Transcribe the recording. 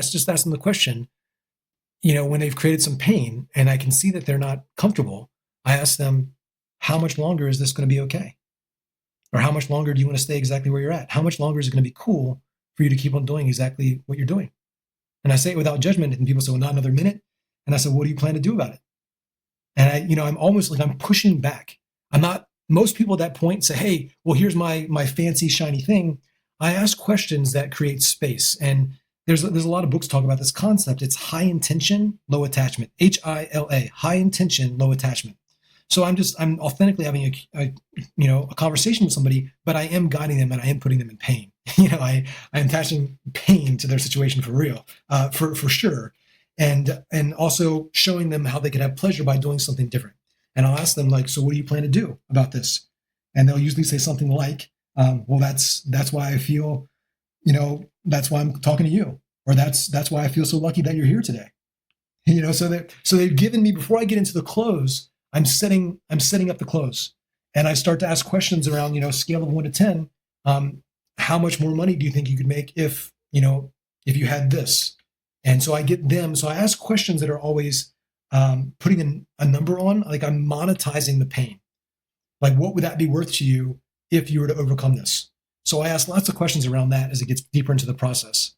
just ask them the question, when they've created some pain and I can see that they're not comfortable, I ask them, how much longer is this going to be okay? Or how much longer do you want to stay exactly where you're at? How much longer is it going to be cool for you to keep on doing exactly what you're doing? And I say it without judgment, and people say, well, not another minute. And I said, what do you plan to do about it? And I'm almost like I'm pushing back. I'm not, most people at that point say, hey, well, here's my fancy, shiny thing. I ask questions that create space. And there's a lot of books talk about this concept. It's high intention, low attachment, HILA, high intention, low attachment. So I'm authentically having a conversation with somebody, but I am guiding them and I am putting them in pain. I am attaching pain to their situation for real, for sure. And also showing them how they can have pleasure by doing something different. And I'll ask them, like, so what do you plan to do about this? And they'll usually say something like, well, that's why I feel, that's why I'm talking to you, or that's why I feel so lucky that you're here today. So they've given me, before I get into the close, I'm setting up the close, and I start to ask questions around, scale of 1 to 10. How much more money do you think you could make if you had this? And so I get them. So I ask questions that are always putting a number on, like I'm monetizing the pain. Like, what would that be worth to you if you were to overcome this? So I ask lots of questions around that as it gets deeper into the process.